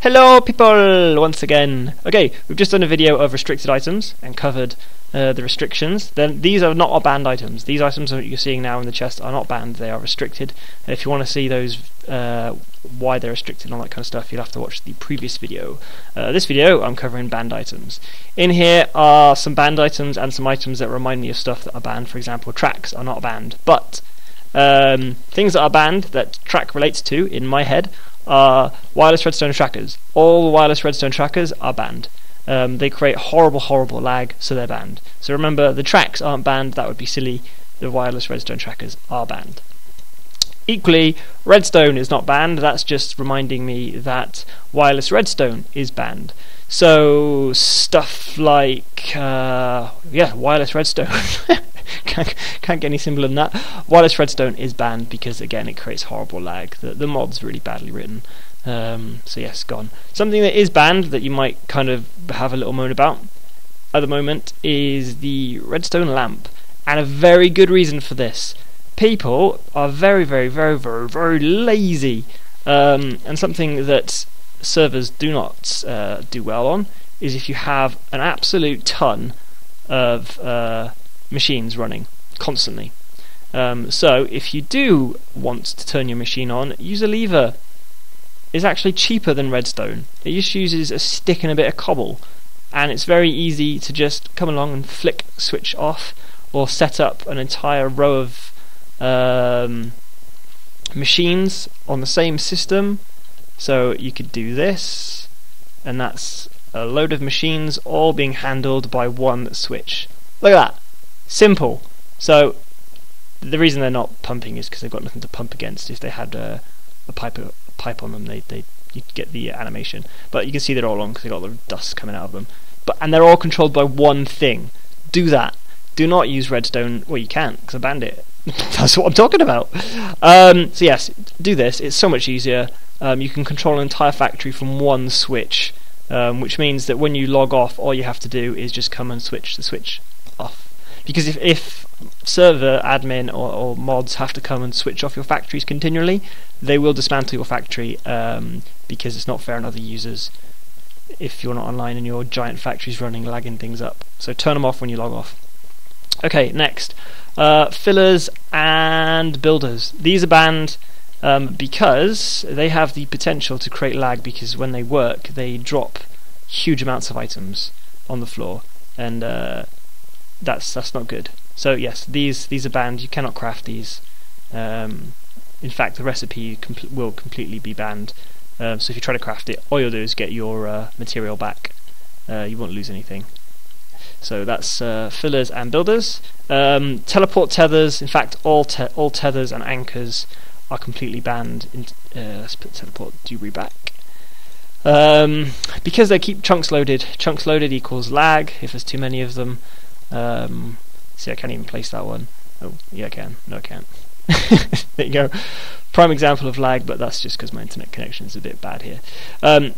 Hello people, once again. Okay, we've just done a video of restricted items and covered the restrictions. Then these are not our banned items. These items that you're seeing now in the chest are not banned, they are restricted. And if you want to see those, why they're restricted and all that kind of stuff, you'll have to watch the previous video. This video, I'm covering banned items. In here are some banned items and some items that remind me of stuff that are banned. For example, tracks are not banned, but things that are banned that track relates to, in my head, are wireless redstone trackers. All wireless redstone trackers are banned. They create horrible lag, so they're banned. So remember, the tracks aren't banned, that would be silly. The wireless redstone trackers are banned. Equally, redstone is not banned. That's just reminding me that wireless redstone is banned. So stuff like wireless redstone. Can't get any simpler than that. Wireless redstone is banned because, again, it creates horrible lag. The mod's really badly written. So yes, gone. Something that is banned that you might kind of have a little moan about at the moment is the redstone lamp, and a very good reason for this. People are very lazy, and something that servers do not do well on is if you have an absolute ton of machines running constantly. So if you do want to turn your machine on, use a lever. It's actually cheaper than redstone. It just uses a stick and a bit of cobble, and it's very easy to just come along and flick switch off, or set up an entire row of machines on the same system. So you could do this, and that's a load of machines all being handled by one switch. Look at that. Simple. So the reason they're not pumping is because they've got nothing to pump against. If they had a pipe on them, you'd get the animation. But you can see they're all on because they've got the dust coming out of them. And they're all controlled by one thing. Do that. Do not use redstone. Well, you can't because I banned it. That's what I'm talking about. So yes, do this. It's so much easier. You can control an entire factory from one switch, which means that when you log off, all you have to do is just come and switch the switch off. Because if server admin or mods have to come and switch off your factories continually, they will dismantle your factory, because it's not fair on other users if you're not online and your giant factory's running, lagging things up. So turn them off when you log off. Okay, next. Fillers and builders. These are banned because they have the potential to create lag, because when they work they drop huge amounts of items on the floor, and that's not good. So yes, these are banned. You cannot craft these. In fact, the recipe will completely be banned. So if you try to craft it, all you'll do is get your material back. You won't lose anything. So that's fillers and builders. Teleport tethers. In fact, all tethers and anchors are completely banned. Let's put teleport debris back. Because they keep chunks loaded. Chunks loaded equals lag if there's too many of them. See, I can't even place that one. Oh, yeah, I can. No, I can't. There you go. Prime example of lag, but that's just because my internet connection is a bit bad here.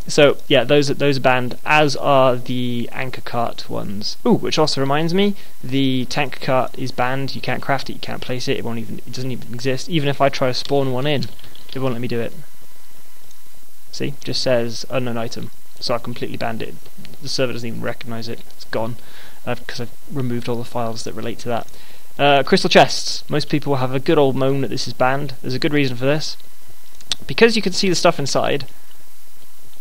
So yeah, those are banned, as are the anchor cart ones. Ooh, which also reminds me, the tank cart is banned. You can't craft it. You can't place it. It doesn't even exist. Even if I try to spawn one in, it won't let me do it. See, just says unknown item. So I've completely banned it. The server doesn't even recognize it. It's gone. Because I've removed all the files that relate to that. Crystal chests. Most people have a good old moan that this is banned. There's a good reason for this. Because you can see the stuff inside,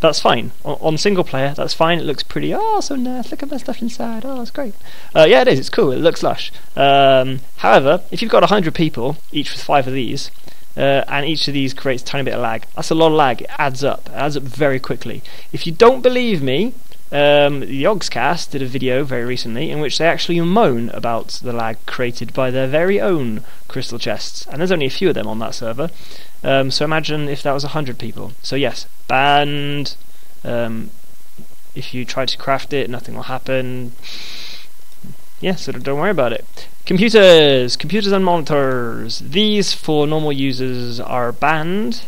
that's fine. On single player, that's fine. It looks pretty. Oh, so nice. Look at my stuff inside. Oh, it's great. Yeah, it is. It's cool. It looks lush. However, if you've got 100 people, each with 5 of these, and each of these creates a tiny bit of lag, that's a lot of lag. It adds up. It adds up very quickly. If you don't believe me, the Yogscast did a video very recently in which they actually moan about the lag created by their very own crystal chests, and there's only a few of them on that server. So imagine if that was 100 people. So yes, banned. If you try to craft it, nothing will happen. Yeah, so don't worry about it. Computers and monitors. These for normal users are banned.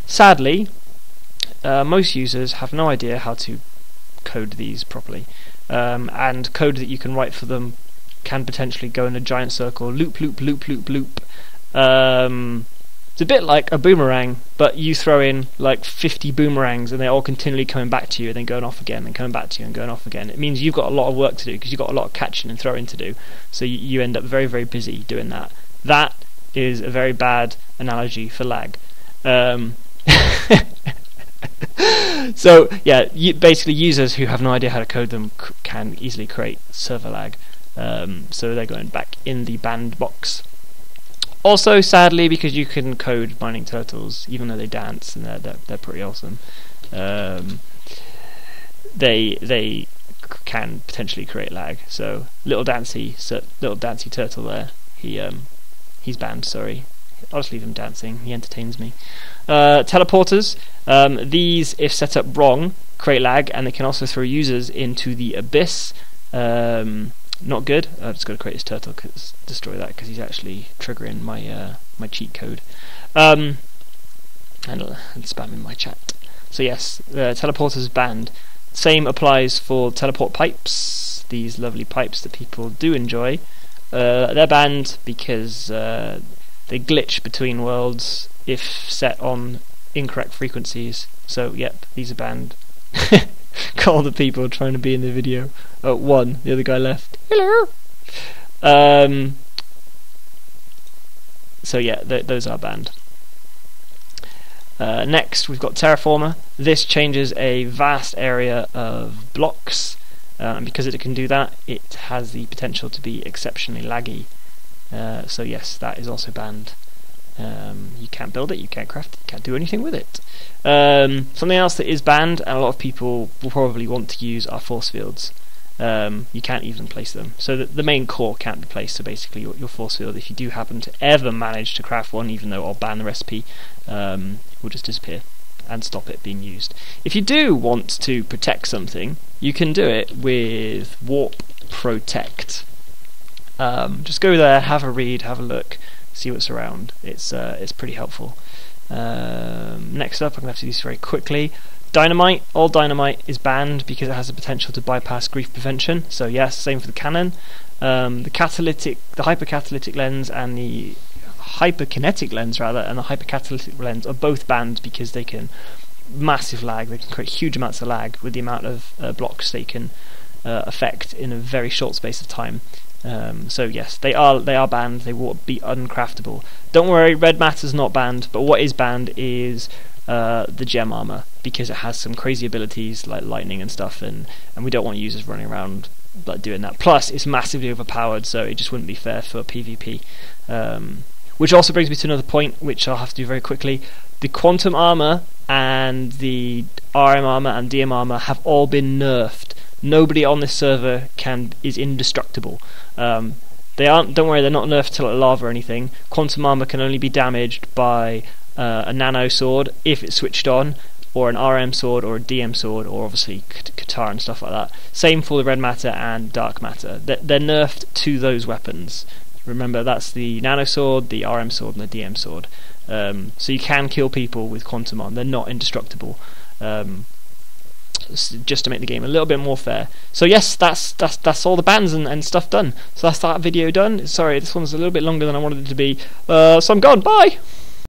Sadly, most users have no idea how to code these properly, and code that you can write for them can potentially go in a giant circle, loop, It's a bit like a boomerang, but you throw in like 50 boomerangs and they're all continually coming back to you and then going off again and coming back to you and going off again. It means you've got a lot of work to do because you've got a lot of catching and throwing to do. So you end up very, very busy doing that. That is a very bad analogy for lag. So yeah, basically users who have no idea how to code them can easily create server lag. So they're going back in the banned box. Also, sadly, because you can code mining turtles, even though they dance and they're pretty awesome, they can potentially create lag. So little dancey turtle there, he's banned. Sorry, I'll just leave him dancing. He entertains me. Teleporters. These, if set up wrong, create lag, and they can also throw users into the abyss. Not good. I've just got to create this turtle, destroy that, because he's actually triggering my my cheat code and spamming my chat. So yes, teleporters banned. Same applies for teleport pipes. These lovely pipes that people do enjoy. They're banned because they glitch between worlds if set on incorrect frequencies. So yep, these are banned. Call the people trying to be in the video. Oh, one, the other guy left. Hello. So yeah, those are banned. Next, we've got Terraformer. This changes a vast area of blocks, and because it can do that, it has the potential to be exceptionally laggy. So yes, that is also banned. You can't build it, you can't craft it, you can't do anything with it. Something else that is banned, and a lot of people will probably want to use, are force fields. You can't even place them. So the main core can't be placed, so basically your force field, if you do happen to ever manage to craft one, even though I'll ban the recipe, will just disappear and stop it being used. If you do want to protect something, you can do it with Warp Protect. Just go there, have a read, have a look, see what's around. It's pretty helpful. Next up, I'm going to have to do this very quickly. Dynamite. All dynamite is banned because it has the potential to bypass grief prevention. So yes, same for the cannon. The hypercatalytic lens and the hyperkinetic lens and the hypercatalytic lens are both banned because they can massive lag. They can create huge amounts of lag with the amount of blocks they can affect in a very short space of time. So yes, they are banned. They will be uncraftable. Don't worry, red matter's not banned, but what is banned is the gem armor, because it has some crazy abilities like lightning and stuff, and we don't want users running around like doing that. Plus, it's massively overpowered, so it just wouldn't be fair for PvP. Which also brings me to another point, which I'll have to do very quickly. The quantum armor and the RM armor and DM armor have all been nerfed. Nobody on this server is indestructible. They aren't. Don't worry, they're not nerfed to like lava or anything. Quantum armor can only be damaged by a nano sword if it's switched on, or an RM sword, or a DM sword, or obviously Qatar and stuff like that. Same for the red matter and dark matter. They're nerfed to those weapons. Remember, that's the nano sword, the RM sword, and the DM sword. So you can kill people with quantum on. They're not indestructible. Just to make the game a little bit more fair. So yes, that's all the bans and stuff done. So that's that video done. Sorry, this one's a little bit longer than I wanted it to be. So I'm gone. Bye.